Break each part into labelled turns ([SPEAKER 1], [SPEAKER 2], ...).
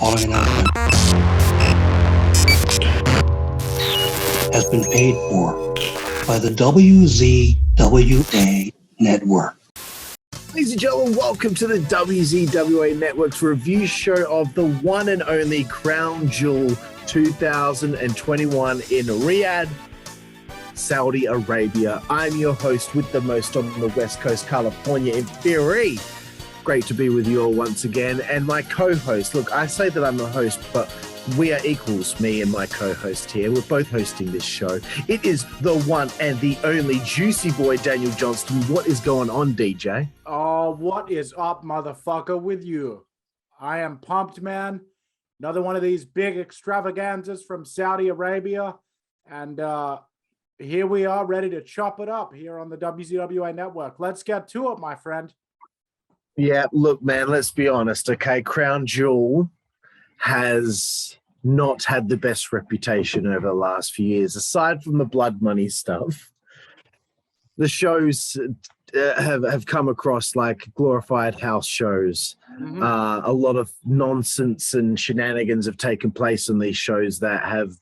[SPEAKER 1] following announcement has been paid for by the WZWA Network.
[SPEAKER 2] Ladies and gentlemen, welcome to the WZWA Network's review show of the one and only Crown Jewel 2021 in Riyadh, Saudi Arabia. I'm your host with the most on the West Coast, California in theory. Great to be with you all once again. And my co-host, look, I say that I'm a host, but we are equals, me and my co-host here. We're both hosting this show. It is the one and the only Jooseyboy, Daniel Johnston. What is going on, DJ?
[SPEAKER 3] Oh, what is up, motherfucker, with you? I am pumped, man. Another one of these big extravaganzas from Saudi Arabia. And here we are, ready to chop it up here on the WZWA Network. Let's get to it, my friend.
[SPEAKER 2] Yeah, look, man, let's be honest, okay? Crown Jewel has not had the best reputation over the last few years. Aside from the blood money stuff, the shows have come across like glorified house shows.
[SPEAKER 3] Mm-hmm.
[SPEAKER 2] A lot of nonsense and shenanigans have taken place on these shows that have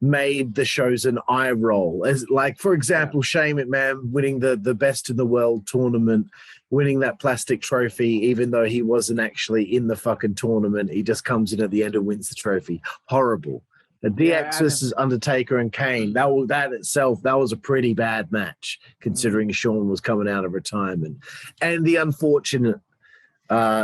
[SPEAKER 2] made the shows an eye roll. As like, for example, Shane McMahon winning the best in the world tournament, winning that plastic trophy, even though he wasn't actually in the fucking tournament. He just comes in at the end and wins the trophy. Horrible. The DX versus Undertaker and Kane, that was a pretty bad match, considering Shawn was coming out of retirement. And the unfortunate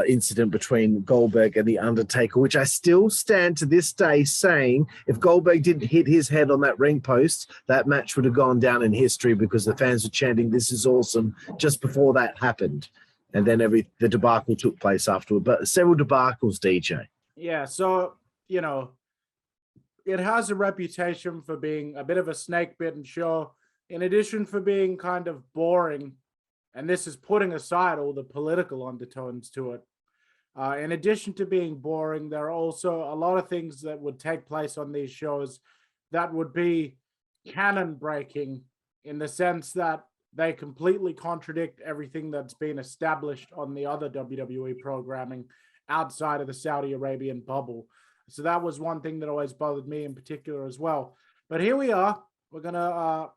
[SPEAKER 2] incident between Goldberg and the Undertaker, which I still stand to this day saying if Goldberg didn't hit his head on that ring post, that match would have gone down in history because the fans were chanting, "This is awesome," just before that happened. And then the debacle took place afterward. But several debacles, DJ.
[SPEAKER 3] Yeah, so, you know, it has a reputation for being a bit of a snake-bitten show, in addition for being kind of boring. And this is putting aside all the political undertones to it. In addition to being boring, there are also a lot of things that would take place on these shows that would be canon breaking, in the sense that they completely contradict everything that's been established on the other WWE programming outside of the Saudi Arabian bubble. So that was one thing that always bothered me in particular as well. But here we are. We're going to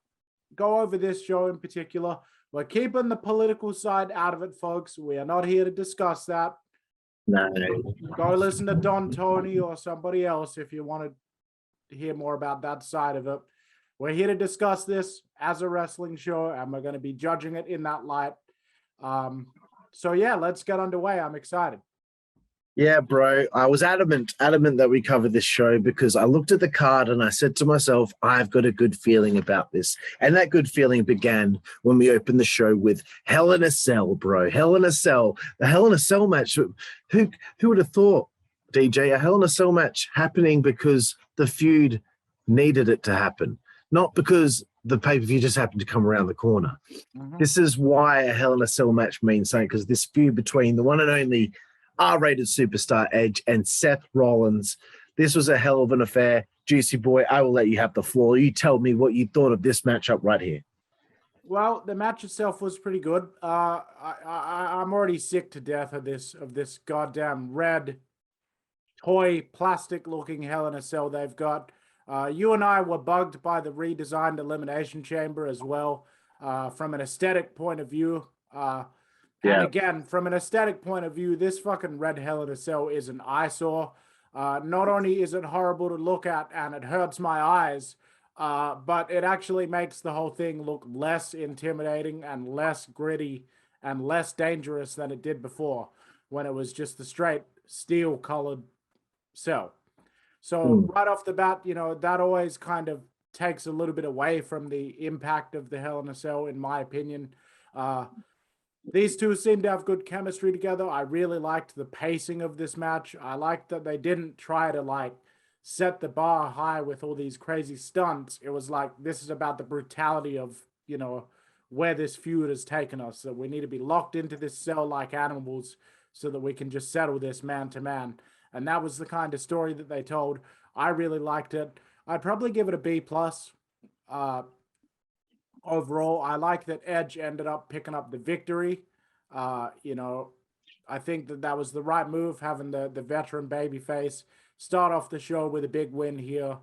[SPEAKER 3] go over this show in particular. We're keeping the political side out of it, folks. We are not here to discuss that.
[SPEAKER 2] No.
[SPEAKER 3] Go listen to Don Tony or somebody else if you want to hear more about that side of it. We're here to discuss this as a wrestling show, and we're going to be judging it in that light. So yeah, let's get underway. I'm excited.
[SPEAKER 2] Yeah, bro. I was adamant that we cover this show because I looked at the card and I said to myself, I've got a good feeling about this. And that good feeling began when we opened the show with Hell in a Cell, bro. Hell in a Cell. The Hell in a Cell match. Who would have thought, DJ, a Hell in a Cell match happening because the feud needed it to happen, not because the pay-per-view just happened to come around the corner. Mm-hmm. This is why a Hell in a Cell match means something, because this feud between the one and only R-rated superstar Edge and Seth Rollins. This was a hell of an affair. Jooseyboy, I will let you have the floor. You tell me what you thought of this matchup right here.
[SPEAKER 3] Well, the match itself was pretty good. I'm already sick to death of this goddamn red toy plastic-looking Hell in a Cell they've got. You and I were bugged by the redesigned Elimination Chamber as well, from an aesthetic point of view. And again, from an aesthetic point of view, this fucking red Hell in a Cell is an eyesore. Not only is it horrible to look at and it hurts my eyes, but it actually makes the whole thing look less intimidating and less gritty and less dangerous than it did before, when it was just the straight steel-colored cell. So right off the bat, you know, that always kind of takes a little bit away from the impact of the Hell in a Cell, in my opinion. These two seem to have good chemistry together. I really liked the pacing of this match. I liked that they didn't try to like set the bar high with all these crazy stunts. It was like, this is about the brutality of, you know, where this feud has taken us. So we need to be locked into this cell like animals so that we can just settle this man to man. And that was the kind of story that they told. I really liked it. I'd probably give it a B+. Overall, I like that Edge ended up picking up the victory. You know, I think that was the right move, having the veteran babyface start off the show with a big win here.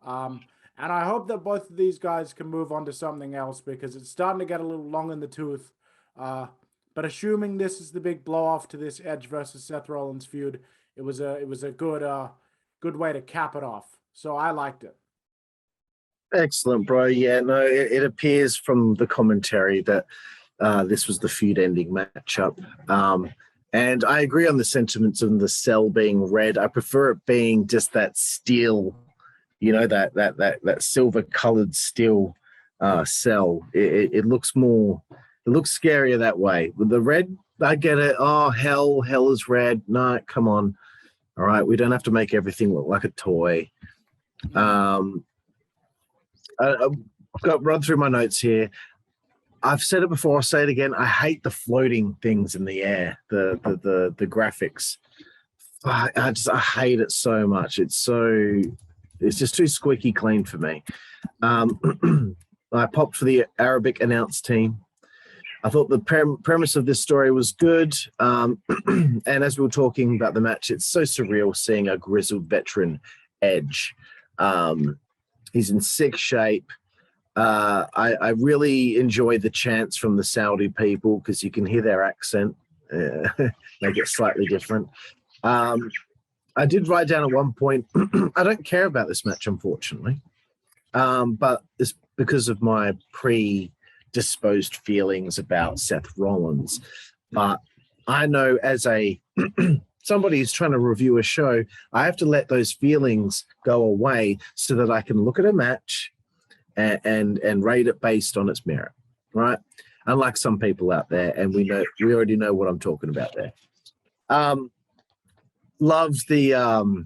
[SPEAKER 3] And I hope that both of these guys can move on to something else, because it's starting to get a little long in the tooth. But assuming this is the big blow off to this Edge versus Seth Rollins feud, it was a good way to cap it off. So I liked it.
[SPEAKER 2] Excellent, bro. Yeah, no, it appears from the commentary that this was the feud-ending matchup. And I agree on the sentiments of the cell being red. I prefer it being just that steel, you know, that silver-colored steel cell. It looks more, it looks scarier that way. With the red, I get it. Oh, hell is red. No, come on. All right, we don't have to make everything look like a toy. I've got run through my notes here. I've said it before, I'll say it again. I hate the floating things in the air, the graphics. I hate it so much. It's just too squeaky clean for me. I popped for the Arabic announce team. I thought the premise of this story was good. And as we were talking about the match, it's so surreal seeing a grizzled veteran Edge. He's in sick shape. I really enjoy the chants from the Saudi people, because you can hear their accent. Make it slightly different. I did write down at one point, I don't care about this match, unfortunately. But it's because of my predisposed feelings about Seth Rollins. But I know, as a somebody who's trying to review a show, I have to let those feelings go away so that I can look at a match and rate it based on its merit, right? Unlike some people out there, and we already know what I'm talking about there. Loves the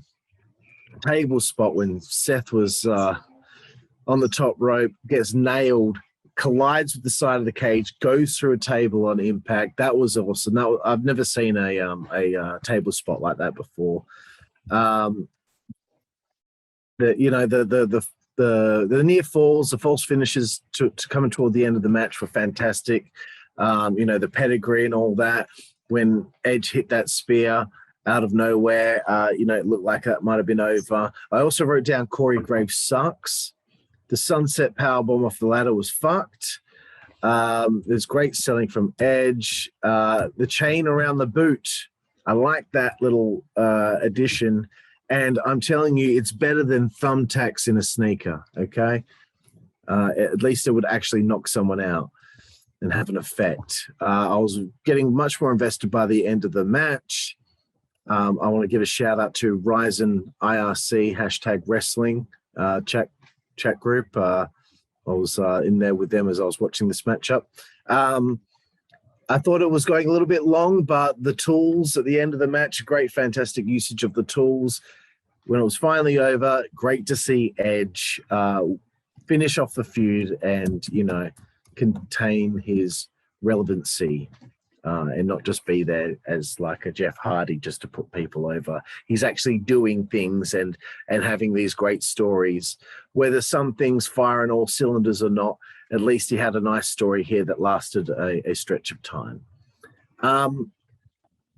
[SPEAKER 2] table spot when Seth was on the top rope, gets nailed, collides with the side of the cage, goes through a table on impact. That was awesome. I've never seen a table spot like that before. The near falls, the false finishes to coming toward the end of the match were fantastic. The pedigree and all that. When Edge hit that spear out of nowhere, it looked like that might have been over. I also wrote down Corey Graves sucks. The sunset powerbomb off the ladder was fucked. There's great selling from Edge. The chain around the boot, I like that little addition. And I'm telling you, it's better than thumbtacks in a sneaker, okay? At least it would actually knock someone out and have an effect. I was getting much more invested by the end of the match. I want to give a shout out to Rizon IRC #wrestling chat group. I was in there with them as I was watching this matchup. I thought it was going a little bit long, but the tools at the end of the match, great, fantastic usage of the tools. When it was finally over, great to see Edge finish off the feud and, contain his relevancy and not just be there as like a Jeff Hardy just to put people over. He's actually doing things and having these great stories. Whether some things fire on all cylinders or not, at least he had a nice story here that lasted a stretch of time.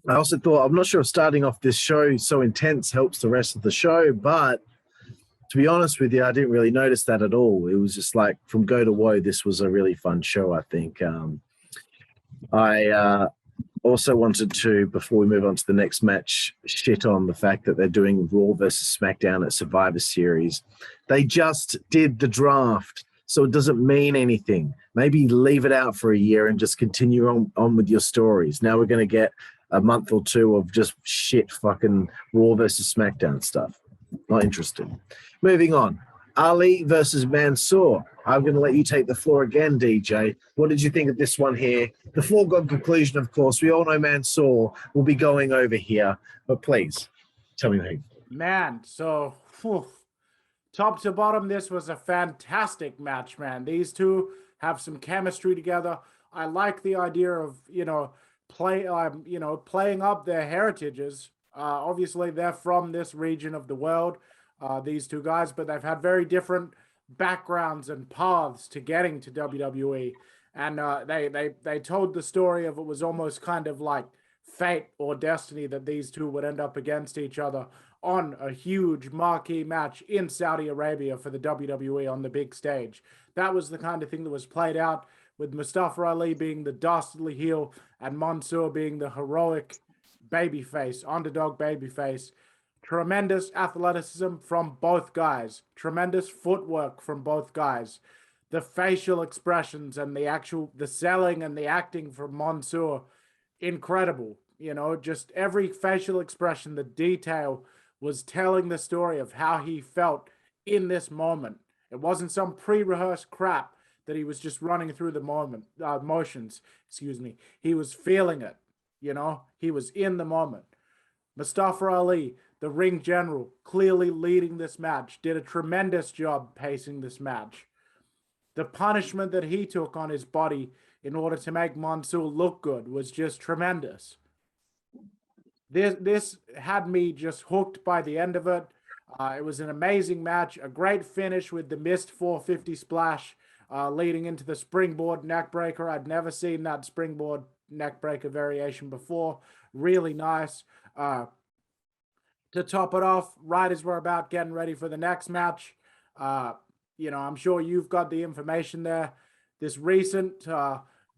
[SPEAKER 2] I also thought, I'm not sure if starting off this show so intense helps the rest of the show, but to be honest with you, I didn't really notice that at all. It was just like from go to woe, this was a really fun show, I think. I also wanted to, before we move on to the next match, shit on the fact that they're doing Raw versus SmackDown at Survivor Series. They just did the draft, so it doesn't mean anything. Maybe leave it out for a year and just continue on with your stories. Now we're going to get a month or two of just shit fucking Raw versus SmackDown stuff. Not interested. Moving on. Ali versus Mansoor. I'm going to let you take the floor again, DJ. What did you think of this one here? The foregone conclusion, of course. We all know Mansoor will be going over here, but please tell me the
[SPEAKER 3] Man, so top to bottom, this was a fantastic match, man. These two have some chemistry together. I like the idea of, playing up their heritages. Obviously, they're from this region of the world, these two guys, but they've had very different backgrounds and paths to getting to WWE. And they told the story of it was almost kind of like fate or destiny that these two would end up against each other on a huge marquee match in Saudi Arabia for the WWE on the big stage. That was the kind of thing that was played out, with Mustafa Ali being the dastardly heel and Mansoor being the heroic babyface, underdog babyface. Tremendous athleticism from both guys. Tremendous footwork from both guys. The facial expressions and the selling and the acting from Mansoor, incredible. You know, just every facial expression, the detail was telling the story of how he felt in this moment. It wasn't some pre-rehearsed crap that he was just running through the motions. He was feeling it. You know, he was in the moment. Mustafa Ali, the ring general, clearly leading this match, did a tremendous job pacing this match. The punishment that he took on his body in order to make Mansoor look good was just tremendous. This had me just hooked by the end of it. It was an amazing match, a great finish with the missed 450 splash leading into the springboard neckbreaker. I'd never seen that springboard neckbreaker variation before. Really nice. To top it off, right as we're about getting ready for the next match, you know, I'm sure you've got the information there. This recent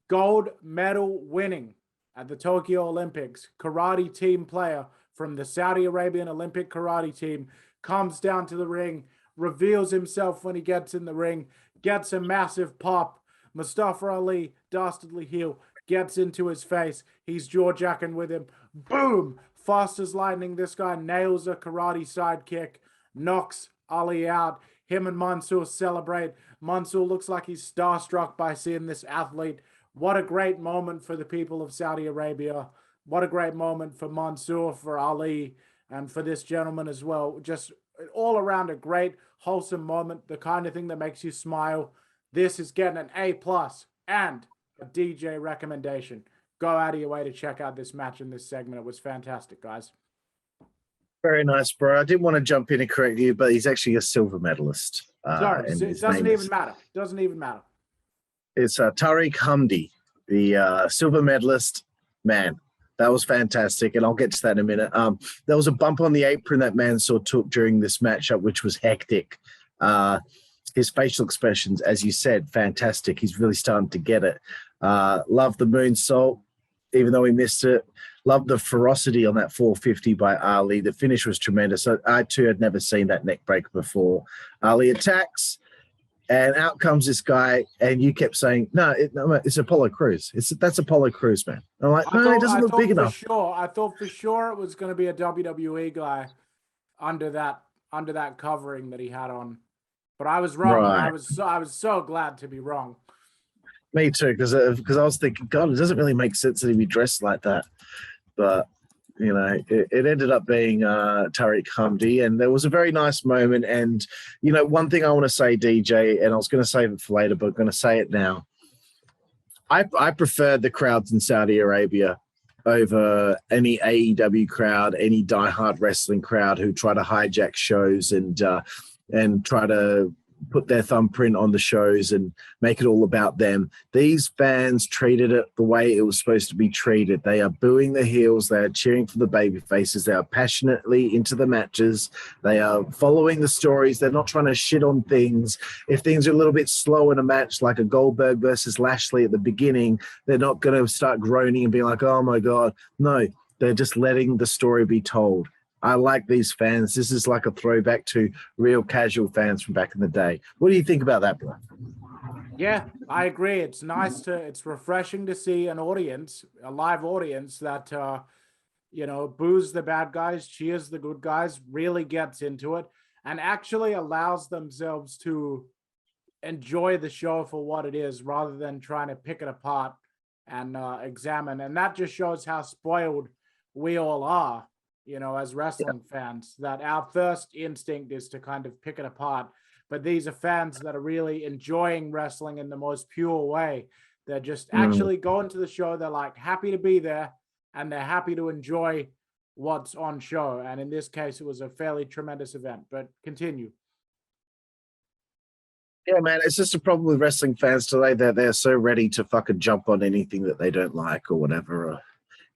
[SPEAKER 3] gold medal winning at the Tokyo Olympics karate team player from the Saudi Arabian Olympic karate team comes down to the ring, reveals himself when he gets in the ring, gets a massive pop. Mustafa Ali, dastardly heel, gets into his face. He's jaw-jacking with him. Boom! Fast as lightning, this guy nails a karate sidekick, knocks Ali out. Him and Mansoor celebrate. Mansoor looks like he's starstruck by seeing this athlete. What a great moment for the people of Saudi Arabia. What a great moment for Mansoor, for Ali, and for this gentleman as well. Just all around a great, wholesome moment, the kind of thing that makes you smile. This is getting an A+ and a DJ recommendation. Go out of your way to check out this match in this segment. It was fantastic, guys.
[SPEAKER 2] Very nice, bro. I didn't want to jump in and correct you, but he's actually a silver medalist.
[SPEAKER 3] Sorry, it doesn't even matter. Doesn't even matter.
[SPEAKER 2] It's Tariq Hamdi, the silver medalist. Man, that was fantastic, and I'll get to that in a minute. There was a bump on the apron that Mansoor took during this matchup, which was hectic. His facial expressions, as you said, fantastic. He's really starting to get it. Love the moonsault, even though he missed it. Love the ferocity on that 450 by Ali. The finish was tremendous. I too had never seen that neck breaker before. Ali attacks, and out comes this guy, and you kept saying, no, it's Apollo Crews. That's Apollo Crews, man. I'm like, no, it doesn't look big enough.
[SPEAKER 3] I thought for sure it was going to be a WWE guy under that covering that he had on. But I was wrong. Right. I was so glad to be wrong.
[SPEAKER 2] Me too, because I was thinking, God, it doesn't really make sense that he'd be dressed like that. But, you know, it ended up being Tariq Hamdi, and there was a very nice moment. And, you know, one thing I want to say, DJ, and I was going to save it for later, but I'm going to say it now. I preferred the crowds in Saudi Arabia over any AEW crowd, any diehard wrestling crowd who try to hijack shows and try to put their thumbprint on the shows and make it all about them. These fans treated it the way it was supposed to be treated. They are booing the heels. They are cheering for the baby faces. They are passionately into the matches. They are following the stories. They're not trying to shit on things. If things are a little bit slow in a match, like a Goldberg versus Lashley at the beginning, they're not going to start groaning and being like, oh my God. No, they're just letting the story be told. I like these fans. This is like a throwback to real casual fans from back in the day. What do you think about that, bro?
[SPEAKER 3] Yeah, I agree. It's it's refreshing to see an audience, a live audience that, you know, boos the bad guys, cheers the good guys, really gets into it, and actually allows themselves to enjoy the show for what it is rather than trying to pick it apart and examine. And that just shows how spoiled we all are. You know, as wrestling fans, that our first instinct is to kind of pick it apart. But these are fans that are really enjoying wrestling in the most pure way. They're just actually going to the show. They're like happy to be there, and they're happy to enjoy what's on show. And in this case, it was a fairly tremendous event. But continue.
[SPEAKER 2] Yeah, man, it's just a problem with wrestling fans today that they're so ready to fucking jump on anything that they don't like or whatever.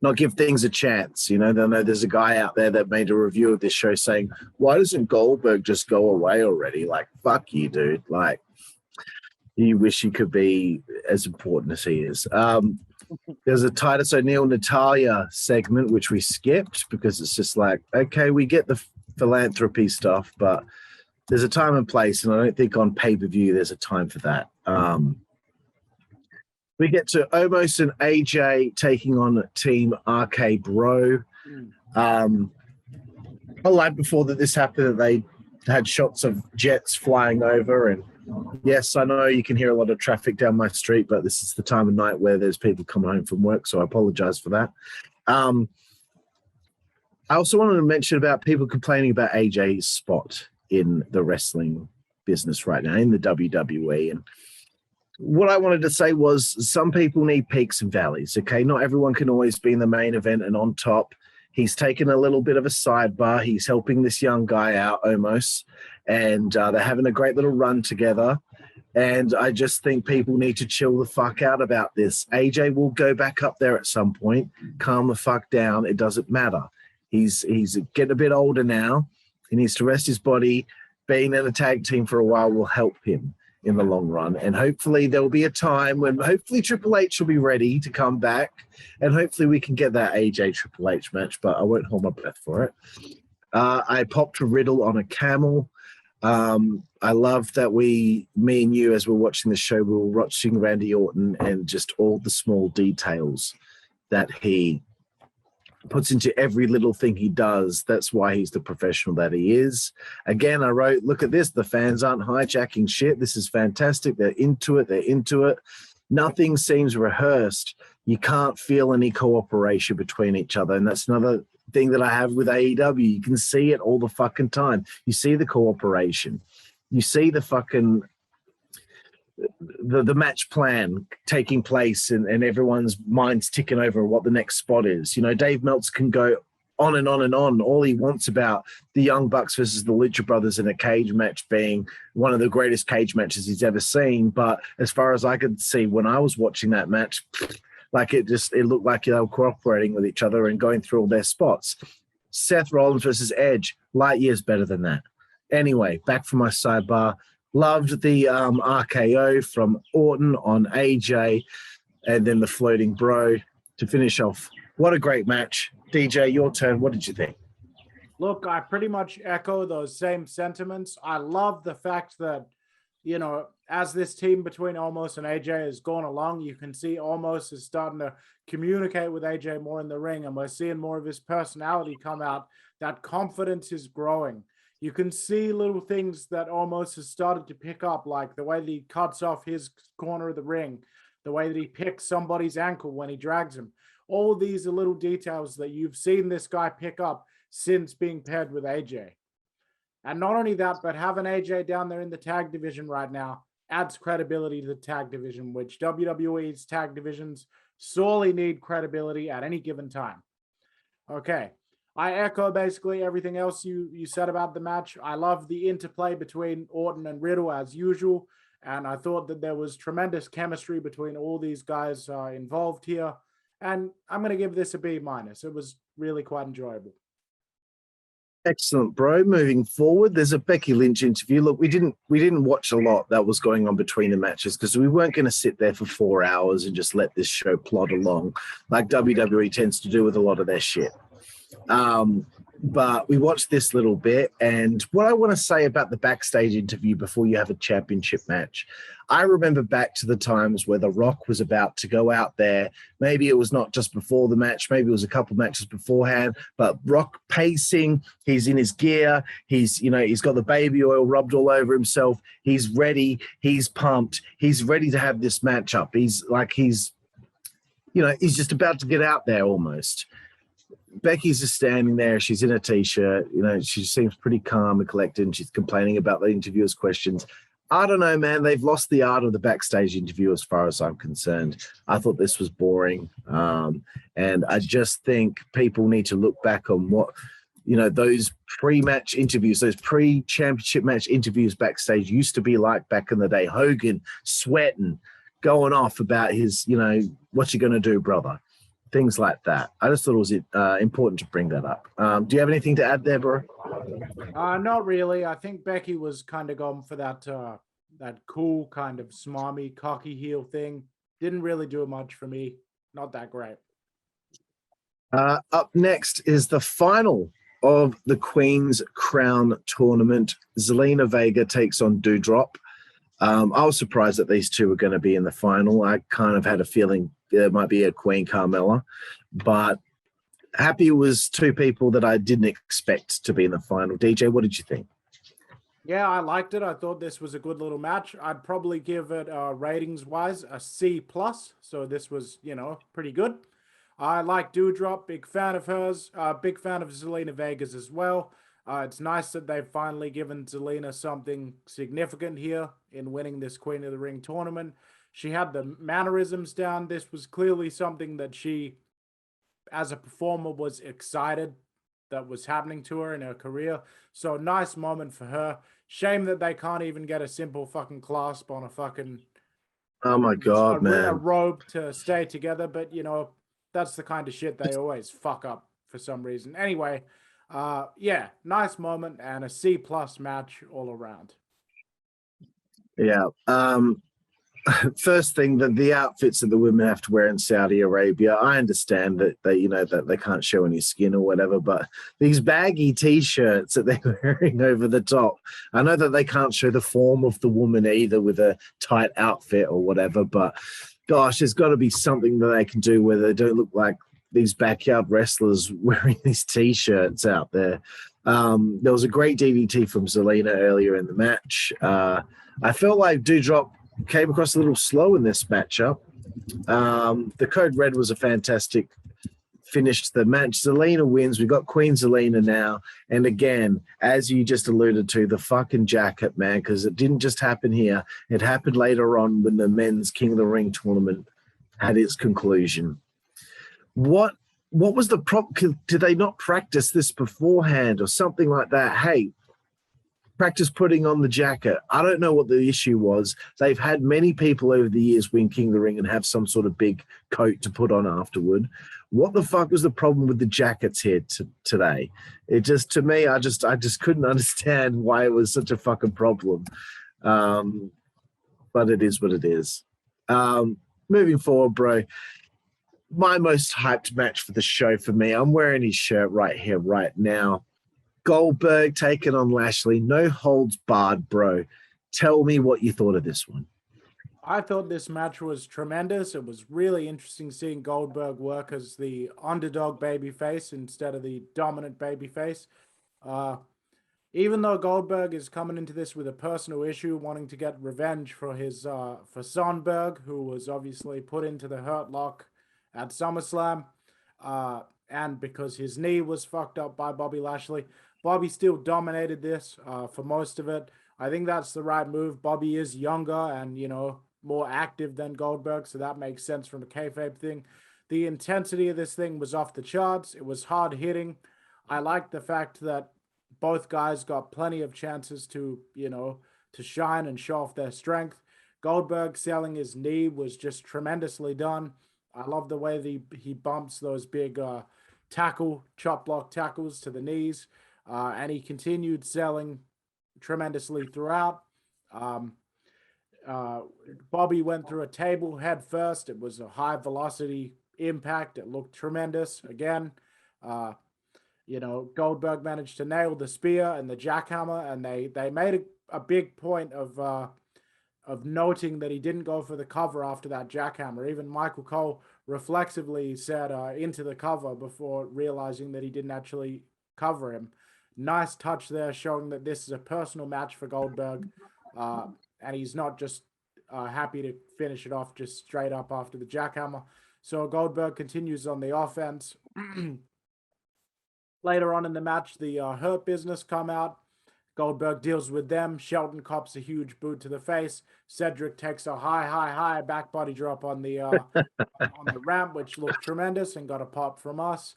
[SPEAKER 2] not give things a chance. You know, I know there's a guy out there that made a review of this show saying, why doesn't Goldberg just go away already? Like, fuck you, dude. Like, you wish you could be as important as he is. There's a Titus O'Neil Natalia segment, which we skipped because it's just like, okay, we get the philanthropy stuff, but there's a time and place, and I don't think on pay-per-view there's a time for that. We get to Omos and AJ taking on Team RKBro. I liked before that this happened that they had shots of jets flying over, and yes, I know you can hear a lot of traffic down my street, but this is the time of night where there's people coming home from work, so I apologize for that. I also wanted to mention about people complaining about AJ's spot in the wrestling business right now, in the WWE. And what I wanted to say was some people need peaks and valleys, okay? Not everyone can always be in the main event and on top. He's taken a little bit of a sidebar. He's helping this young guy out, Omos, and they're having a great little run together. And I just think people need to chill the fuck out about this. AJ will go back up there at some point. Calm the fuck down. It doesn't matter. He's getting a bit older now. He needs to rest his body. Being in a tag team for a while will help him in the long run. And hopefully there will be a time when hopefully Triple H will be ready to come back. And hopefully we can get that AJ Triple H match, but I won't hold my breath for it. I popped a Riddle on a camel. I love that me and you, as we're watching the show, we were watching Randy Orton and just all the small details that he puts into every little thing he does. That's why he's the professional that he is. Again, I wrote, look at this. The fans aren't hijacking shit. This is fantastic. They're into it. Nothing seems rehearsed. You can't feel any cooperation between each other. And that's another thing that I have with AEW. You can see it all the fucking time. You see the cooperation. You see the fucking the match plan taking place and everyone's minds ticking over what the next spot is. You know, Dave Meltzer can go on and on and on. All he wants about the Young Bucks versus the Lucha Brothers in a cage match being one of the greatest cage matches he's ever seen. But as far as I could see when I was watching that match, like it looked like they were cooperating with each other and going through all their spots. Seth Rollins versus Edge, light years better than that. Anyway, back from my sidebar. Loved the RKO from Orton on AJ and then the floating bro to finish off. What a great match. DJ, your turn. What did you think?
[SPEAKER 3] Look, I pretty much echo those same sentiments. I love the fact that, you know, as this team between Omos and AJ has gone along, you can see Omos is starting to communicate with AJ more in the ring, and we're seeing more of his personality come out. That confidence is growing. You can see little things that Omos has started to pick up, like the way that he cuts off his corner of the ring, the way that he picks somebody's ankle when he drags him. All these are little details that you've seen this guy pick up since being paired with AJ. And not only that, but having AJ down there in the tag division right now adds credibility to the tag division, which WWE's tag divisions sorely need credibility at any given time. Okay. I echo basically everything else you said about the match. I love the interplay between Orton and Riddle as usual, and I thought that there was tremendous chemistry between all these guys involved here, and I'm going to give this a B-. It was really quite enjoyable.
[SPEAKER 2] Excellent, bro. Moving forward, there's a Becky Lynch interview. Look, we didn't watch a lot that was going on between the matches because we weren't going to sit there for 4 hours and just let this show plod along like WWE tends to do with a lot of their shit. But we watched this little bit, and what I want to say about the backstage interview before you have a championship match, I remember back to the times where The Rock was about to go out there. Maybe it was not just before the match, maybe it was a couple matches beforehand, but Rock pacing, he's in his gear, he's got the baby oil rubbed all over himself, he's ready, he's pumped, he's ready to have this matchup. He's just about to get out there almost. Becky's just standing there. She's in a t-shirt. You know, she seems pretty calm and collected, and she's complaining about the interviewer's questions. I don't know, man. They've lost the art of the backstage interview as far as I'm concerned. I thought this was boring. And I just think people need to look back on what, those pre-match interviews, those pre-championship match interviews backstage used to be like back in the day. Hogan sweating, going off about his, what you going to do, brother? things like that. I just thought it was important to bring that up. Do you have anything to add there, bro?
[SPEAKER 3] Not really. I think Becky was kind of going for that that cool kind of smarmy, cocky heel thing. Didn't really do much for me. Not that great.
[SPEAKER 2] Up next is the final of the Queen's Crown tournament. Zelina Vega takes on Doudrop. I was surprised that these two were going to be in the final. I kind of had a feeling there might be a Queen Carmella, but happy it was two people that I didn't expect to be in the final. DJ, what did you think?
[SPEAKER 3] Yeah, I liked it. I thought this was a good little match. I'd probably give it ratings-wise a C+. So this was, pretty good. I like Doudrop, big fan of hers, big fan of Zelina Vega's as well. It's nice that they've finally given Zelina something significant here in winning this Queen of the Ring tournament. She had the mannerisms down. This was clearly something that she, as a performer, was excited that was happening to her in her career. So nice moment for her. Shame that they can't even get a simple fucking clasp on a fucking
[SPEAKER 2] oh my god, man,
[SPEAKER 3] a robe to stay together. But that's the kind of shit they always fuck up for some reason. Anyway, yeah, nice moment and a C+ match all around.
[SPEAKER 2] Yeah. First thing, that the outfits that the women have to wear in Saudi Arabia, I understand that that they can't show any skin or whatever, but these baggy t-shirts that they're wearing over the top, I know that they can't show the form of the woman either with a tight outfit or whatever, but gosh, there's got to be something that they can do where they don't look like these backyard wrestlers wearing these t-shirts out there. There was a great DDT from Zelina earlier in the match. I felt like Doudrop came across a little slow in this matchup. The Code Red was a fantastic finish to the match. Zelina wins. We've got Queen Zelina now. And again, as you just alluded to, the fucking jacket, man, because it didn't just happen here. It happened later on when the men's King of the Ring tournament had its conclusion. What was the problem? Did they not practice this beforehand or something like that? Hey, practice putting on the jacket. I don't know what the issue was. They've had many people over the years win King of the Ring and have some sort of big coat to put on afterward. What the fuck was the problem with the jackets here today? It just, to me, I just couldn't understand why it was such a fucking problem. But it is what it is. Moving forward, bro, my most hyped match for the show for me, I'm wearing his shirt right here, right now. Goldberg taking on Lashley, no holds barred, bro. Tell me what you thought of this one.
[SPEAKER 3] I thought this match was tremendous. It was really interesting seeing Goldberg work as the underdog babyface instead of the dominant babyface. Even though Goldberg is coming into this with a personal issue, wanting to get revenge for his for Sonberg, who was obviously put into the Hurt Lock at SummerSlam, and because his knee was fucked up by Bobby Lashley. Bobby still dominated this for most of it. I think that's the right move. Bobby is younger and, more active than Goldberg, so that makes sense from a kayfabe thing. The intensity of this thing was off the charts. It was hard hitting. I liked the fact that both guys got plenty of chances to, to shine and show off their strength. Goldberg selling his knee was just tremendously done. I love the way he bumps those big chop block tackles to the knees. And he continued selling tremendously throughout. Bobby went through a table head first. It was a high velocity impact. It looked tremendous. Again, Goldberg managed to nail the spear and the jackhammer, and they made a big point of noting that he didn't go for the cover after that jackhammer. Even Michael Cole reflexively said into the cover before realizing that he didn't actually cover him. Nice touch there, showing that this is a personal match for Goldberg, and he's not just happy to finish it off just straight up after the jackhammer. So Goldberg continues on the offense. Later on in the match, the Hurt Business come out. Goldberg deals with them. Shelton cops a huge boot to the face. Cedric takes a high back body drop on the on the ramp, which looked tremendous and got a pop from us.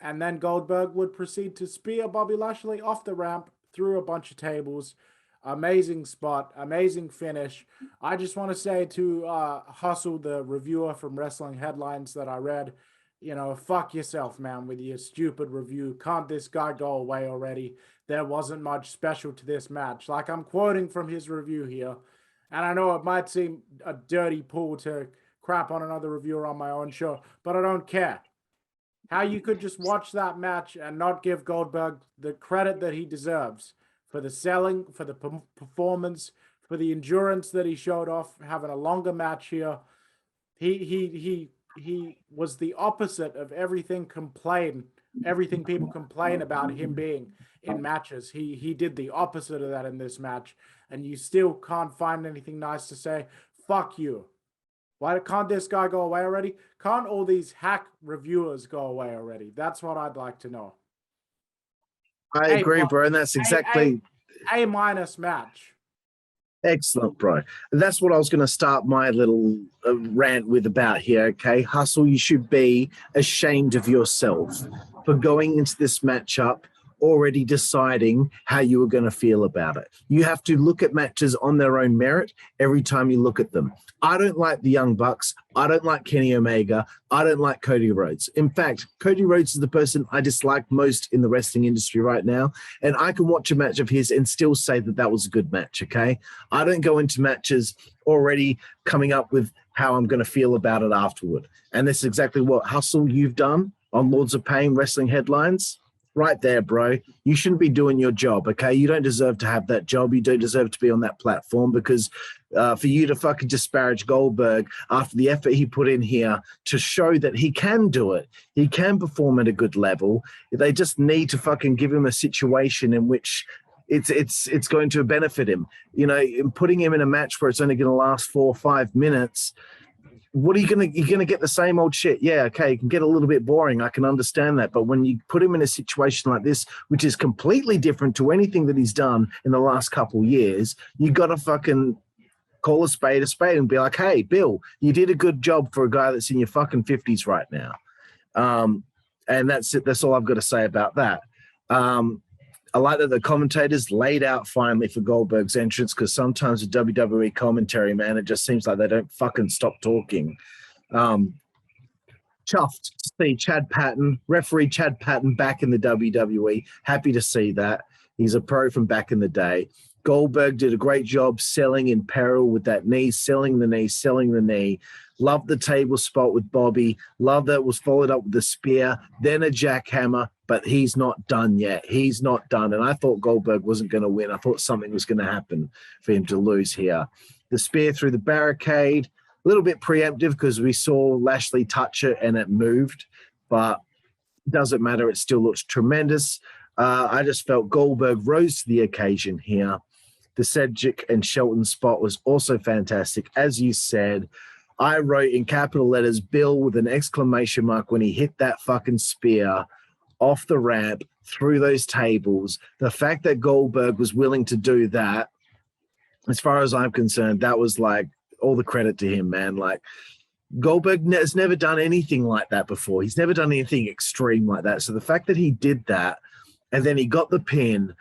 [SPEAKER 3] And then Goldberg would proceed to spear Bobby Lashley off the ramp through a bunch of tables. Amazing spot, amazing finish. I just want to say to Hustle, the reviewer from Wrestling Headlines that I read, fuck yourself, man, with your stupid review. Can't this guy go away already? There wasn't much special to this match. Like, I'm quoting from his review here, and I know it might seem a dirty pull to crap on another reviewer on my own show, but I don't care. How you could just watch that match and not give Goldberg the credit that he deserves for the selling, for the performance, for the endurance that he showed off, having a longer match here. He was the opposite of everything people complain about him being in matches. He did the opposite of that in this match, and you still can't find anything nice to say. Fuck you. Why can't this guy go away already? Can't all these hack reviewers go away already? That's what I'd like to know.
[SPEAKER 2] I agree, bro, and that's exactly
[SPEAKER 3] A minus match.
[SPEAKER 2] Excellent, bro. And that's what I was going to start my little rant with about here, okay? Hustle, you should be ashamed of yourself for going into this matchup already deciding how you were going to feel about it. You have to look at matches on their own merit every time you look at them. I don't like the Young Bucks. I don't like Kenny Omega. I don't like Cody Rhodes. In fact, Cody Rhodes is the person I dislike most in the wrestling industry right now, and I can watch a match of his and still say that that was a good match, okay? I don't go into matches already coming up with how I'm going to feel about it afterward. And this is exactly what, Hustle, you've done on Lords of Pain Wrestling Headlines. Right there, bro. You shouldn't be doing your job, okay? You don't deserve to have that job. You don't deserve to be on that platform because for you to fucking disparage Goldberg after the effort he put in here to show that he can do it, he can perform at a good level, they just need to fucking give him a situation in which it's going to benefit him. You know, putting him in a match where it's only going to last 4 or 5 minutes, what are you're gonna get the same old shit. Yeah, okay, it can get a little bit boring. I can understand that. But when you put him in a situation like this, which is completely different to anything that he's done in the last couple of years, you gotta fucking call a spade and be like, hey, Bill, you did a good job for a guy that's in your fucking 50s right now. And that's it. That's all I've got to say about that. I like that the commentators laid out finally for Goldberg's entrance, because sometimes the WWE commentary, man, it just seems like they don't fucking stop talking. Chuffed to see referee Chad Patton back in the WWE. Happy to see that. He's a pro from back in the day. Goldberg did a great job selling in peril with that knee, selling the knee. Loved the table spot with Bobby. Loved that it was followed up with the spear, then a jackhammer, but he's not done yet. He's not done. And I thought Goldberg wasn't going to win. I thought something was going to happen for him to lose here. The spear through the barricade, a little bit preemptive because we saw Lashley touch it and it moved, but doesn't matter. It still looks tremendous. I just felt Goldberg rose to the occasion here. The Cedric and Shelton spot was also fantastic. As you said, I wrote in capital letters, Bill, with an exclamation mark when he hit that fucking spear off the ramp through those tables. The fact that Goldberg was willing to do that, as far as I'm concerned, that was like all the credit to him, man. Like, Goldberg has never done anything like that before. He's never done anything extreme like that. So the fact that he did that and then he got the pin,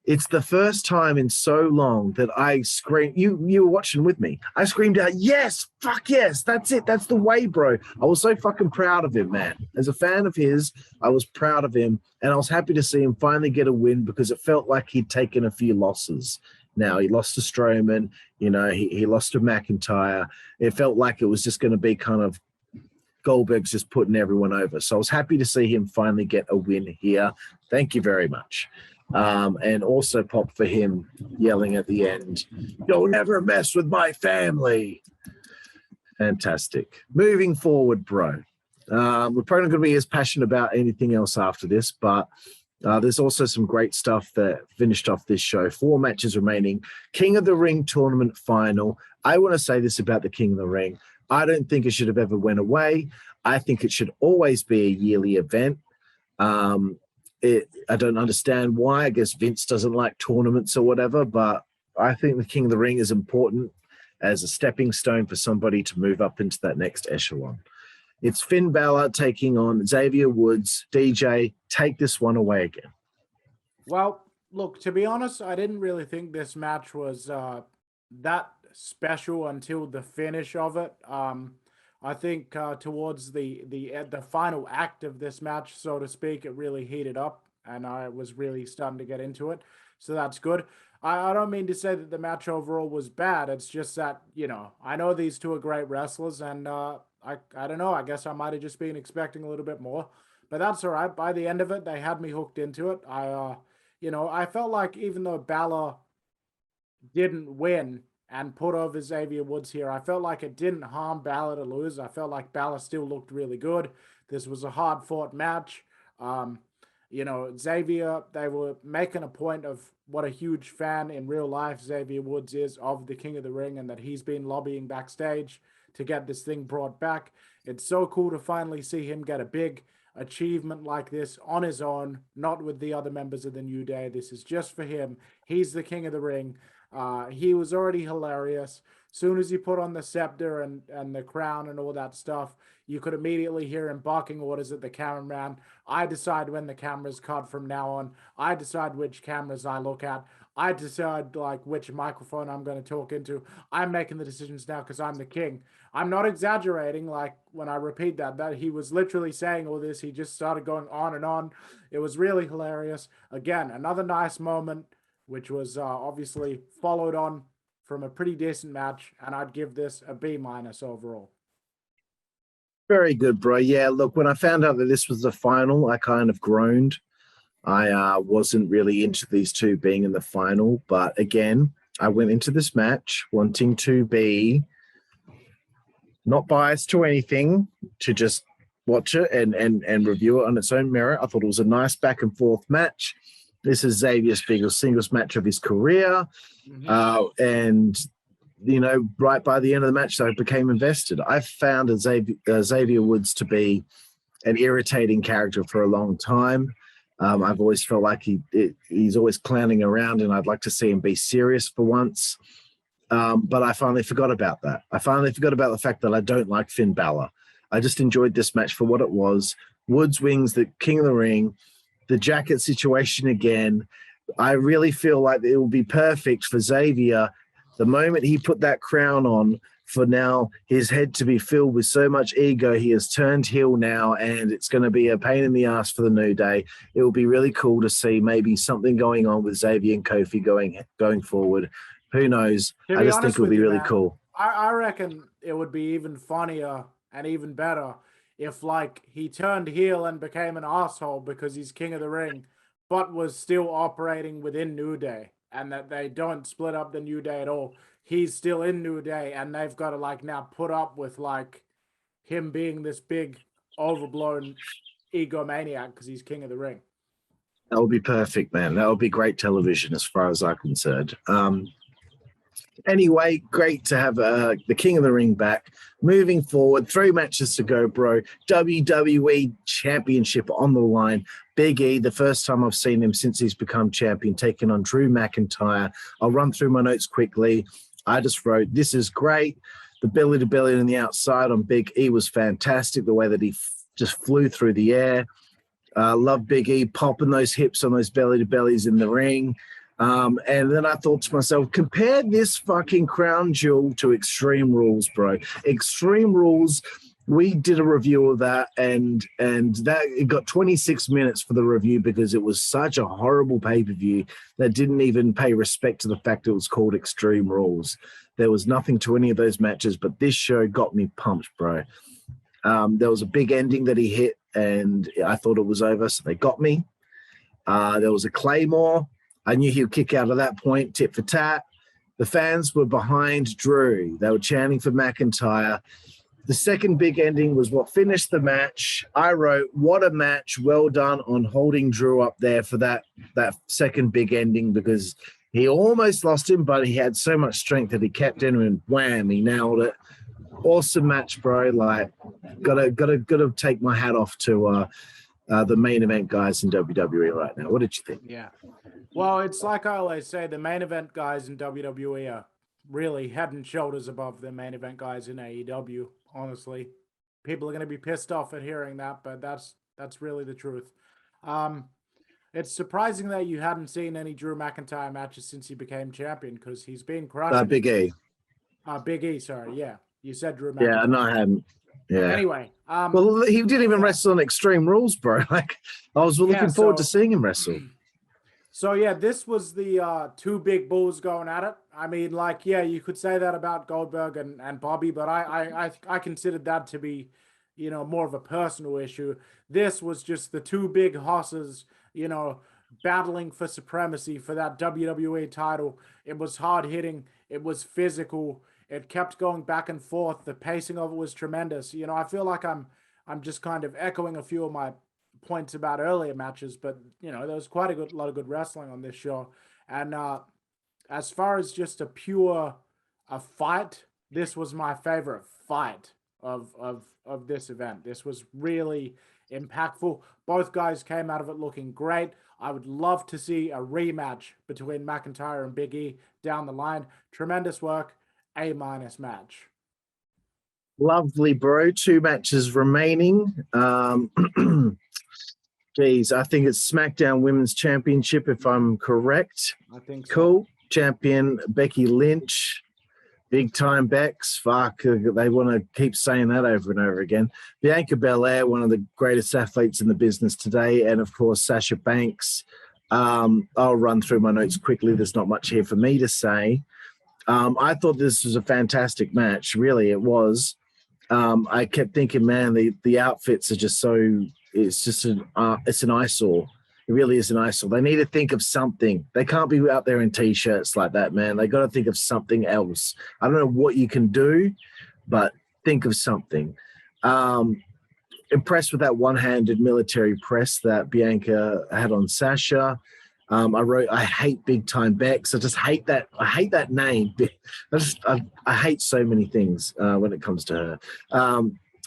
[SPEAKER 2] it's the first time in so long that I screamed. You were watching with me. I screamed out, yes, fuck yes, that's it. That's the way, bro. I was so fucking proud of him, man. As a fan of his, I was proud of him, and I was happy to see him finally get a win because it felt like he'd taken a few losses. Now, he lost to Strowman, you know, he lost to McIntyre. It felt like it was just going to be kind of Goldberg's just putting everyone over. So I was happy to see him finally get a win here. Thank you very much. And also pop for him yelling at the end, "Don't ever mess with my family." Fantastic. Moving forward, bro. We're probably not going to be as passionate about anything else after this, but there's also some great stuff that finished off this show. 4 matches remaining. King of the Ring tournament final. I want to say this about the King of the Ring. I don't think it should have ever went away. I think it should always be a yearly event. I don't understand why. I guess Vince doesn't like tournaments or whatever, but I think the King of the Ring is important as a stepping stone for somebody to move up into that next echelon. It's Finn Balor taking on Xavier Woods. DJ, take this one away again.
[SPEAKER 3] Well, Look, to be honest, I didn't really think this match was that special until the finish of it. I think towards the final act of this match, so to speak, it really heated up, and I was really starting to get into it. So that's good. I don't mean to say that the match overall was bad. It's just that, I know these two are great wrestlers, and I don't know. I guess I might have just been expecting a little bit more, but that's all right. By the end of it, they had me hooked into it. I felt like even though Balor didn't win and put over Xavier Woods here, I felt like it didn't harm Balor to lose. I felt like Balor still looked really good. This was a hard fought match. Um, Xavier, they were making a point of what a huge fan in real life Xavier Woods is of the King of the Ring, and that he's been lobbying backstage to get this thing brought back. It's so cool to finally see him get a big achievement like this on his own, not with the other members of the New Day. This is just for him. He's the King of the Ring. He was already hilarious. Soon as he put on the scepter and the crown and all that stuff, you could immediately hear him barking orders at the cameraman. I decide when the cameras cut from now on. I decide which cameras I look at. I decide like which microphone I'm going to talk into. I'm making the decisions now because I'm the king. I'm not exaggerating. Like when I repeat that he was literally saying all this. He just started going on and on. It was really hilarious. Again, another nice moment, which was obviously followed on from a pretty decent match, and I'd give this a B- overall.
[SPEAKER 2] Very good, bro. Yeah, look, when I found out that this was the final, I kind of groaned. I wasn't really into these two being in the final, but again, I went into this match wanting to be not biased to anything, to just watch it and review it on its own merit. I thought it was a nice back and forth match. This is Xavier's biggest singles match of his career. And, right by the end of the match, I became invested. I found Xavier Woods to be an irritating character for a long time. I've always felt like he's always clowning around, and I'd like to see him be serious for once. But I finally forgot about that. I finally forgot about the fact that I don't like Finn Balor. I just enjoyed this match for what it was. Woods wings the King of the Ring, the jacket situation again. I really feel like it will be perfect for Xavier the moment he put that crown on, for now his head to be filled with so much ego. He has turned heel now, and it's going to be a pain in the ass for the New Day. It will be really cool to see maybe something going on with Xavier and Kofi going forward. Who knows? I just think it'll be really cool.
[SPEAKER 3] I reckon it would be even funnier and even better if, like, he turned heel and became an asshole because he's King of the Ring, but was still operating within New Day, and that they don't split up the New Day at all. He's still in New Day, and they've got to like now put up with like him being this big overblown egomaniac because he's King of the Ring.
[SPEAKER 2] That would be perfect, man. That would be great television as far as I'm concerned. Anyway, great to have the King of the Ring back. Moving forward, 3 matches to go, bro. WWE Championship on the line. Big E, the first time I've seen him since he's become champion, taking on Drew McIntyre. I'll run through my notes quickly. I just wrote, this is great. The belly to belly on the outside on Big E was fantastic. The way that he just flew through the air. Love Big E popping those hips on those belly to bellies in the ring. And then I thought to myself, compare this fucking crown jewel to Extreme Rules, bro. Extreme Rules, we did a review of that, and that it got 26 minutes for the review because it was such a horrible pay-per-view that didn't even pay respect to the fact it was called Extreme Rules. There was nothing to any of those matches, but this show got me pumped, bro. There was a big ending that he hit, and I thought it was over, so they got me. There was a Claymore. I knew he would kick out at that point, tit for tat. The fans were behind Drew. They were chanting for McIntyre. The second big ending was what finished the match. I wrote, what a match. Well done on holding Drew up there for that second big ending, because he almost lost him, but he had so much strength that he kept in and wham, he nailed it. Awesome match, bro. Like, gotta take my hat off to the main event guys in WWE right now. What did you think?
[SPEAKER 3] Yeah. Well, it's like I always say, the main event guys in WWE are really head and shoulders above the main event guys in AEW, honestly. People are going to be pissed off at hearing that, but that's really the truth. It's surprising that you hadn't seen any Drew McIntyre matches since he became champion, because he's been crushing.
[SPEAKER 2] Big E.
[SPEAKER 3] Big E, sorry. Yeah. You said Drew McIntyre.
[SPEAKER 2] Yeah, no, I hadn't. Yeah.
[SPEAKER 3] Anyway.
[SPEAKER 2] Well, he didn't even wrestle on Extreme Rules, bro. Like, I was looking forward to seeing him wrestle.
[SPEAKER 3] So, yeah, this was the two big bulls going at it. I mean, like, yeah, you could say that about Goldberg and Bobby, but I considered that to be, you know, more of a personal issue. This was just the two big hosses, you know, battling for supremacy for that WWE title. It was hard hitting. It was physical. It kept going back and forth. The pacing of it was tremendous. You know, I feel like I'm just kind of echoing a few of my points about earlier matches, but you know, there was quite a lot of good wrestling on this show. And as far as just a fight, this was my favorite fight of this event. This was really impactful. Both guys came out of it looking great. I would love to see a rematch between McIntyre and Big E down the line. Tremendous work. A- match.
[SPEAKER 2] Lovely, bro. 2 matches remaining. Geez, I think it's SmackDown Women's Championship, if I'm correct.
[SPEAKER 3] I think so.
[SPEAKER 2] Cool. Champion Becky Lynch. Big time Bex. Fuck, they want to keep saying that over and over again. Bianca Belair, one of the greatest athletes in the business today. And, of course, Sasha Banks. I'll run through my notes quickly. There's not much here for me to say. I thought this was a fantastic match. Really, it was. I kept thinking, man, the outfits are just so. It's just it's an eyesore. It really is an eyesore. They need to think of something. They can't be out there in t-shirts like that, man. They got to think of something else. I don't know what you can do, but think of something. Impressed with that one-handed military press that Bianca had on Sasha. I wrote, I hate Big Time Bex. I just hate that. I hate that name. I hate so many things when it comes to her.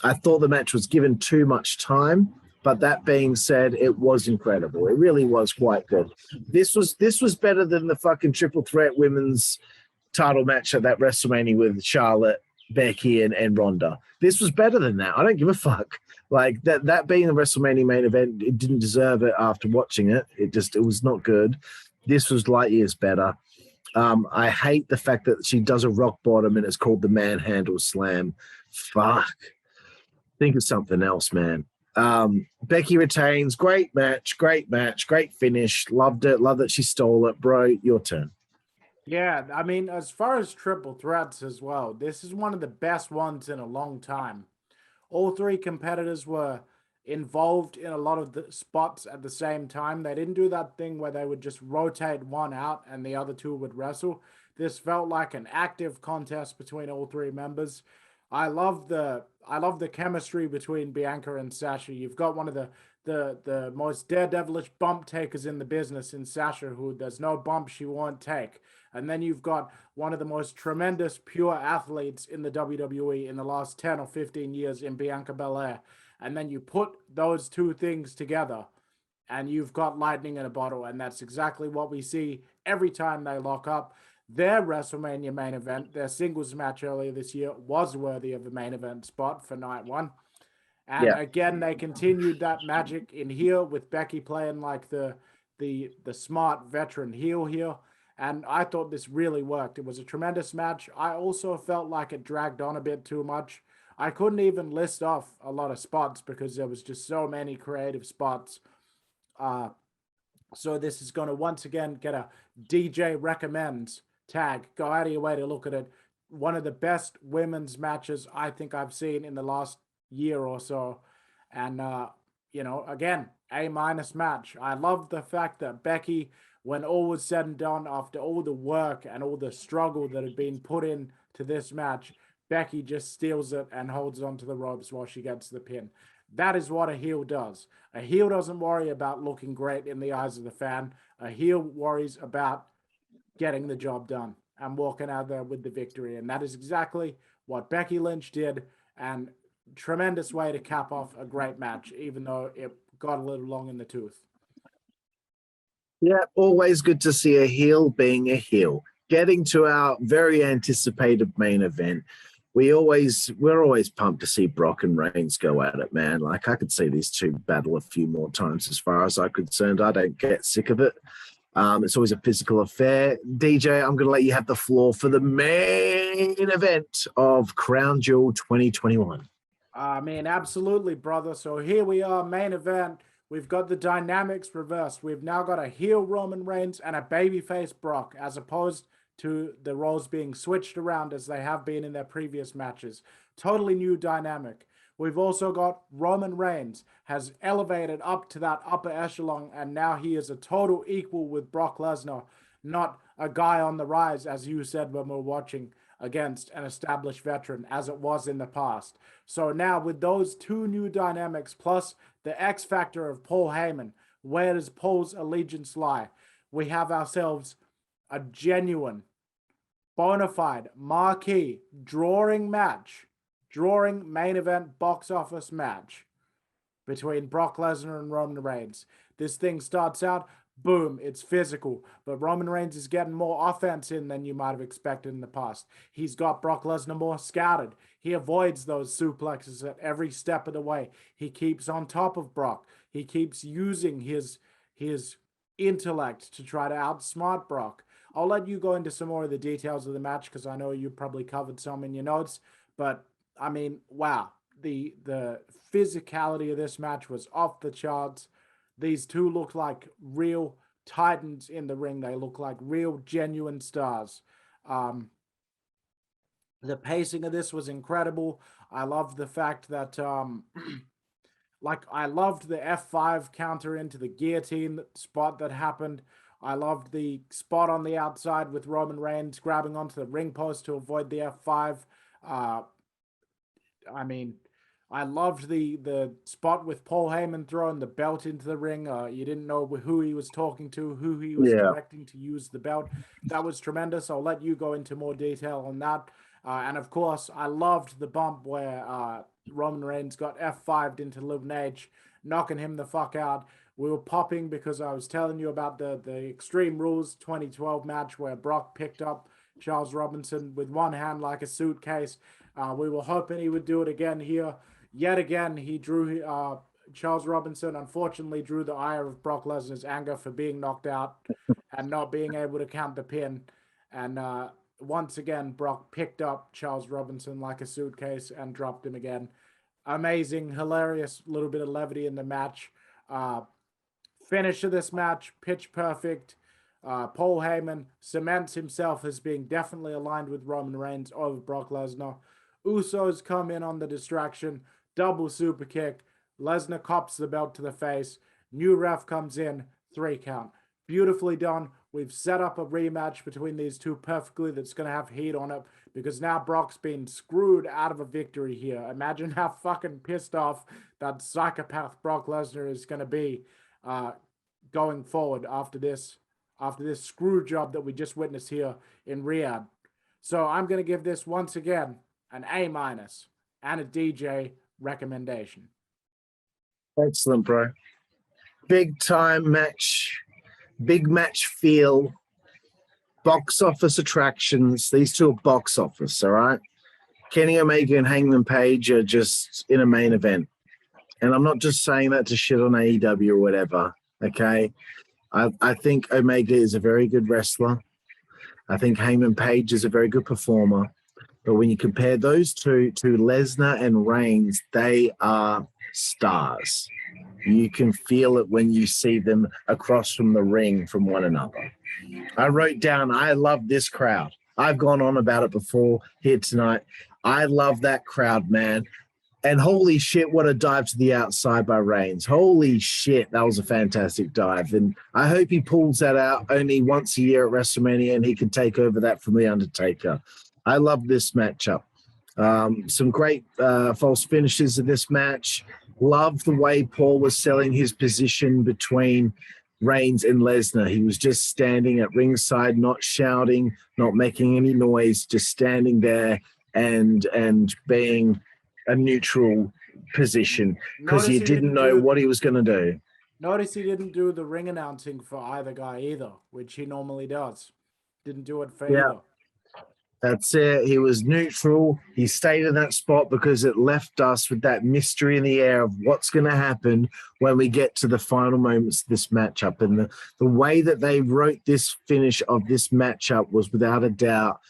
[SPEAKER 2] I thought the match was given too much time, but that being said, it was incredible. It really was quite good. This was better than the fucking triple threat women's title match at that WrestleMania with Charlotte, Becky, and Ronda. This was better than that. I don't give a fuck. Like that being a WrestleMania main event, it didn't deserve it after watching it. It was not good. This was light years better. I hate the fact that she does a rock bottom and it's called the manhandle slam. Fuck. Think of something else, man. Becky retains. Great match. Great finish. Loved it. Love that she stole it. Bro, your turn.
[SPEAKER 3] Yeah, I mean, as far as triple threats as well, this is one of the best ones in a long time. All three competitors were involved in a lot of the spots at the same time. They didn't do that thing where they would just rotate one out and the other two would wrestle. This felt like an active contest between all three members. I love the chemistry between Bianca and Sasha. You've got one of the most daredevilish bump takers in the business in Sasha, who there's no bump she won't take. And then you've got one of the most tremendous pure athletes in the WWE in the last 10 or 15 years in Bianca Belair. And then you put those two things together and you've got lightning in a bottle. And that's exactly what we see every time they lock up. Their WrestleMania main event, their singles match earlier this year, was worthy of a main event spot for night one. And again, they continued that magic in here with Becky playing like the smart veteran heel here. And I thought this really worked. It was a tremendous match. I also felt like it dragged on a bit too much. I couldn't even list off a lot of spots because there was just so many creative spots. So this is going to once again get a DJ recommends tag. Go out of your way to look at it. One of the best women's matches I think I've seen in the last year or so. And, again, A- match. I love the fact that Becky, when all was said and done, after all the work and all the struggle that had been put into this match, Becky just steals it and holds on to the ropes while she gets the pin. That is what a heel does. A heel doesn't worry about looking great in the eyes of the fan. A heel worries about getting the job done and walking out there with the victory. And that is exactly what Becky Lynch did. And tremendous way to cap off a great match, even though it got a little long in the tooth.
[SPEAKER 2] Yeah, always good to see a heel being a heel. Getting to our very anticipated main event. we're always pumped to see Brock and Reigns go at it, man. Like, I could see these two battle a few more times as far as I'm concerned. I don't get sick of it. It's always a physical affair. DJ, I'm going to let you have the floor for the main event of Crown Jewel 2021.
[SPEAKER 3] I mean, absolutely, brother. So here we are, main event. We've got the dynamics reversed. We've now got a heel Roman Reigns and a babyface Brock, as opposed to the roles being switched around as they have been in their previous matches. Totally new dynamic. We've also got Roman Reigns has elevated up to that upper echelon, and now he is a total equal with Brock Lesnar, not a guy on the rise, as you said when we were watching, against an established veteran, as it was in the past. So now with those two new dynamics, plus the X factor of Paul Heyman, where does Paul's allegiance lie? We have ourselves a genuine, bona fide, marquee, drawing main event box office match between Brock Lesnar and Roman Reigns. This thing starts out, boom, it's physical, but Roman Reigns is getting more offense in than you might have expected in the past. He's got Brock Lesnar more scouted. He avoids those suplexes at every step of the way. He keeps on top of Brock. He keeps using his intellect to try to outsmart Brock. I'll let you go into some more of the details of the match because I know you probably covered some in your notes, but I mean, wow, the physicality of this match was off the charts. These two look like real titans in the ring. They look like real, genuine stars. The pacing of this was incredible. I loved the fact that, I loved the F5 counter into the guillotine spot that happened. I loved the spot on the outside with Roman Reigns grabbing onto the ring post to avoid the F5. I mean, I loved the spot with Paul Heyman throwing the belt into the ring. You didn't know who he was talking to, who he was directing to use the belt. That was tremendous. I'll let you go into more detail on that. And of course, I loved the bump where Roman Reigns got F5'd into Lynch, knocking him the fuck out. We were popping because I was telling you about the Extreme Rules 2012 match where Brock picked up Charles Robinson with one hand like a suitcase. We were hoping he would do it again here. Yet again, he drew Charles Robinson, unfortunately, drew the ire of Brock Lesnar's anger for being knocked out and not being able to count the pin. And once again, Brock picked up Charles Robinson like a suitcase and dropped him again. Amazing, hilarious, little bit of levity in the match. Finish of this match, pitch perfect. Paul Heyman cements himself as being definitely aligned with Roman Reigns over Brock Lesnar. Usos come in on the distraction, double super kick. Lesnar cops the belt to the face. New ref comes in, 3 count. Beautifully done. We've set up a rematch between these two perfectly that's going to have heat on it because now Brock's been screwed out of a victory here. Imagine how fucking pissed off that psychopath Brock Lesnar is going to be going forward after this screw job that we just witnessed here in Riyadh. So I'm going to give this once again an A- and a DJ recommendation.
[SPEAKER 2] Excellent, bro. Big time match, big match feel, box office attractions. These two are box office, all right? Kenny Omega and Hangman Page are just in a main event. And I'm not just saying that to shit on AEW or whatever, okay? I think Omega is a very good wrestler. I think Hangman Page is a very good performer. But when you compare those two to Lesnar and Reigns, they are stars. You can feel it when you see them across from the ring from one another. I wrote down, I love this crowd. I've gone on about it before here tonight. I love that crowd, man. And holy shit, what a dive to the outside by Reigns. Holy shit, that was a fantastic dive. And I hope he pulls that out only once a year at WrestleMania and he can take over that from The Undertaker. I love this matchup. Some great false finishes in this match. Love the way Paul was selling his position between Reigns and Lesnar. He was just standing at ringside, not shouting, not making any noise, just standing there and being a neutral position because he didn't know what he was going to do.
[SPEAKER 3] Notice he didn't do the ring announcing for either guy either, which he normally does. Didn't do it for either.
[SPEAKER 2] That's it. He was neutral. He stayed in that spot because it left us with that mystery in the air of what's going to happen when we get to the final moments of this matchup. And the way that they wrote this finish of this matchup was without a doubt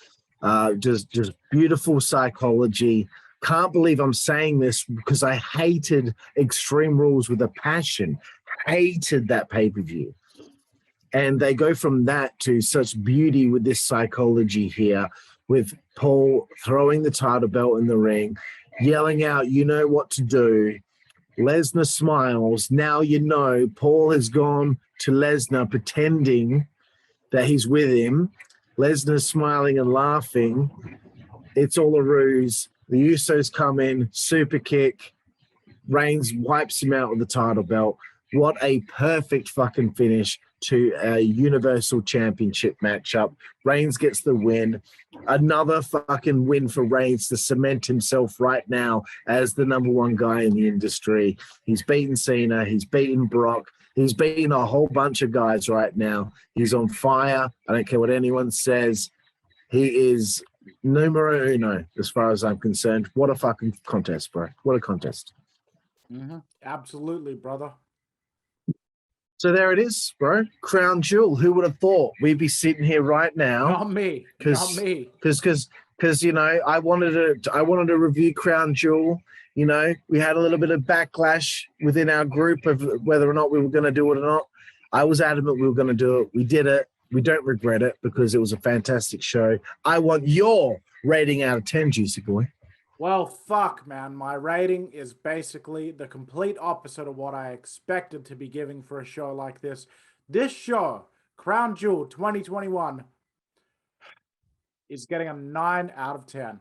[SPEAKER 2] just beautiful psychology. Can't believe I'm saying this because I hated Extreme Rules with a passion. Hated that pay-per-view. And they go from that to such beauty with this psychology here, with Paul throwing the title belt in the ring, yelling out, "You know what to do." Lesnar smiles. Now you know Paul has gone to Lesnar pretending that he's with him. Lesnar's smiling and laughing. It's all a ruse. The Usos come in, super kick. Reigns wipes him out with the title belt. What a perfect fucking finish to a Universal Championship matchup. Reigns gets the win. Another fucking win for Reigns to cement himself right now as the number one guy in the industry. He's beaten Cena. He's beaten Brock. He's beaten a whole bunch of guys right now. He's on fire. I don't care what anyone says. He is numero uno as far as I'm concerned. What a fucking contest, bro. What a contest.
[SPEAKER 3] Mm-hmm. Absolutely, brother.
[SPEAKER 2] So there it is, bro. Crown Jewel. Who would have thought we'd be sitting here right now?
[SPEAKER 3] Not me. Not me.
[SPEAKER 2] Because you know, I wanted to review Crown Jewel. You know, we had a little bit of backlash within our group of whether or not we were going to do it or not. I was adamant we were going to do it. We did it. We don't regret it because it was a fantastic show. I want your rating out of 10, Jooseyboy.
[SPEAKER 3] Well, fuck, man. My rating is basically the complete opposite of what I expected to be giving for a show like this. This show, Crown Jewel 2021, is getting a 9 out of 10.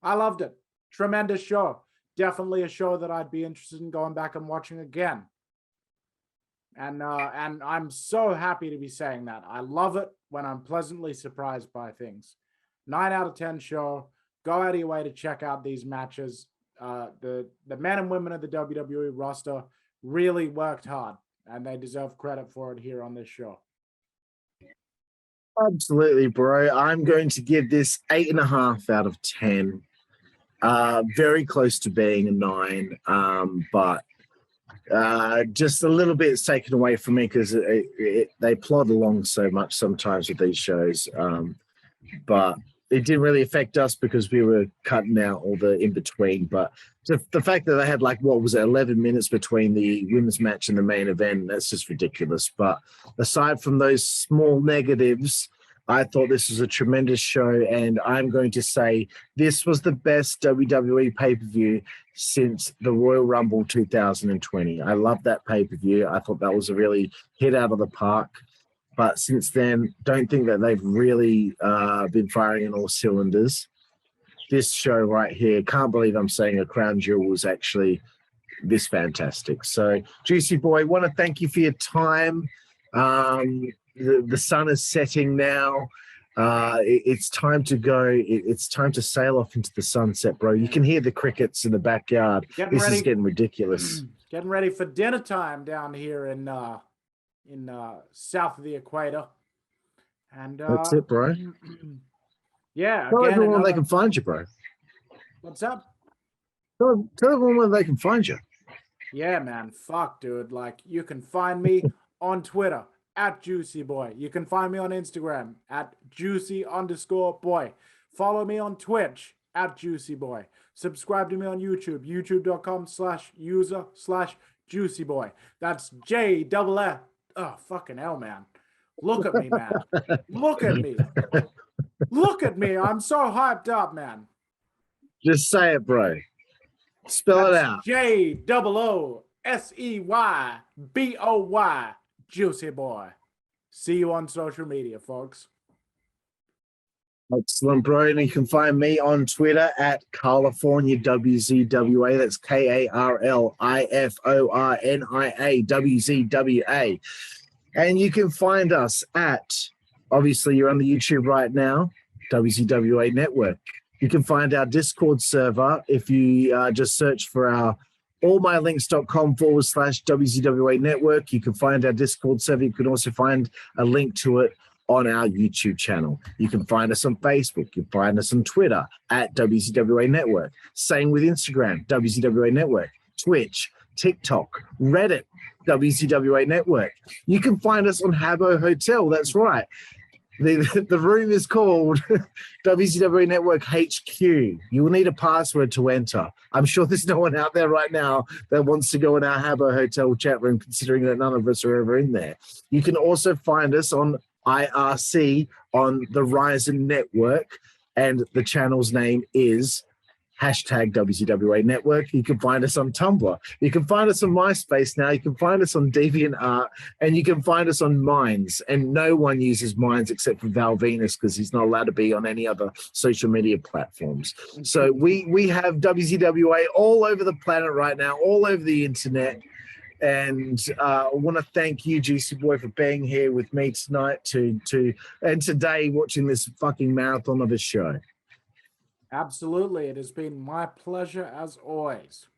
[SPEAKER 3] I loved it. Tremendous show. Definitely a show that I'd be interested in going back and watching again. And I'm so happy to be saying that. I love it when I'm pleasantly surprised by things. 9 out of 10 show. Go out of your way to check out these matches. The men and women of the WWE roster really worked hard, and they deserve credit for it here on this show.
[SPEAKER 2] Absolutely, bro. I'm going to give this 8.5 out of 10. Very close to being a 9, but just a little bit is taken away from me because they plod along so much sometimes with these shows. But it didn't really affect us because we were cutting out all the in-between. But the fact that they had 11 minutes between the women's match and the main event, that's just ridiculous. But aside from those small negatives, I thought this was a tremendous show, and I'm going to say this was the best WWE pay-per-view since the Royal Rumble 2020. I love that pay-per-view. I thought that was a really hit out of the park. But since then, don't think that they've really been firing in all cylinders. This show right here, can't believe I'm saying a Crown Jewel was actually this fantastic. So, Jooseyboy, want to thank you for your time. The sun is setting now. It's time to go. It's time to sail off into the sunset, bro. You can hear the crickets in the backyard. This is getting ridiculous.
[SPEAKER 3] Getting ready for dinner time down here in south of the equator. And
[SPEAKER 2] that's it, bro.
[SPEAKER 3] Yeah.
[SPEAKER 2] Tell everyone they can find you, bro.
[SPEAKER 3] What's up?
[SPEAKER 2] Tell everyone where they can find you.
[SPEAKER 3] Yeah, man. Fuck, dude. You can find me on Twitter at Jooseyboy. You can find me on Instagram at Juicy_boy. Follow me on Twitch at Jooseyboy. Subscribe to me on YouTube, youtube.com/user/Jooseyboy. That's JFF. Oh, fucking hell, man. Look at me, man. Look at me. Look at me. I'm so hyped up, man.
[SPEAKER 2] Just say it, bro. Spell it out.
[SPEAKER 3] JOOSEYBOY. Jooseyboy. See you on social media, folks.
[SPEAKER 2] Excellent, bro. And you can find me on Twitter at Karlifornia WZWA. That's KARLIFORNIA WZWA. And you can find us at, obviously, you're on the YouTube right now, WZWA Network. You can find our Discord server if you just search for our allmylinks.com/WZWA Network. You can find our Discord server. You can also find a link to it on our YouTube channel. You can find us on Facebook. You can find us on Twitter at WZWA Network. Same with Instagram, WZWA Network, Twitch, TikTok, Reddit, WZWA Network. You can find us on Habbo Hotel. That's right. The room is called WZWA Network HQ. You will need a password to enter. I'm sure there's no one out there right now that wants to go in our Habbo Hotel chat room, considering that none of us are ever in there. You can also find us on IRC on the Rizon Network, and the channel's name is #WZWA Network. You can find us on Tumblr. You can find us on MySpace now. You can find us on DeviantArt, and you can find us on Minds. And no one uses Minds except for Val Venus, because he's not allowed to be on any other social media platforms. So we have WZWA all over the planet right now, all over the internet. And I want to thank you, Jooseyboy, for being here with me tonight and today watching this fucking marathon of a show.
[SPEAKER 3] Absolutely. It has been my pleasure as always.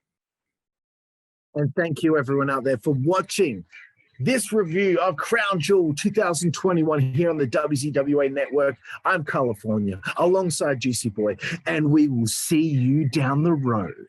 [SPEAKER 2] And thank you, everyone out there, for watching this review of Crown Jewel 2021 here on the WZWA Network. I'm Karlifornia, alongside Jooseyboy, and we will see you down the road.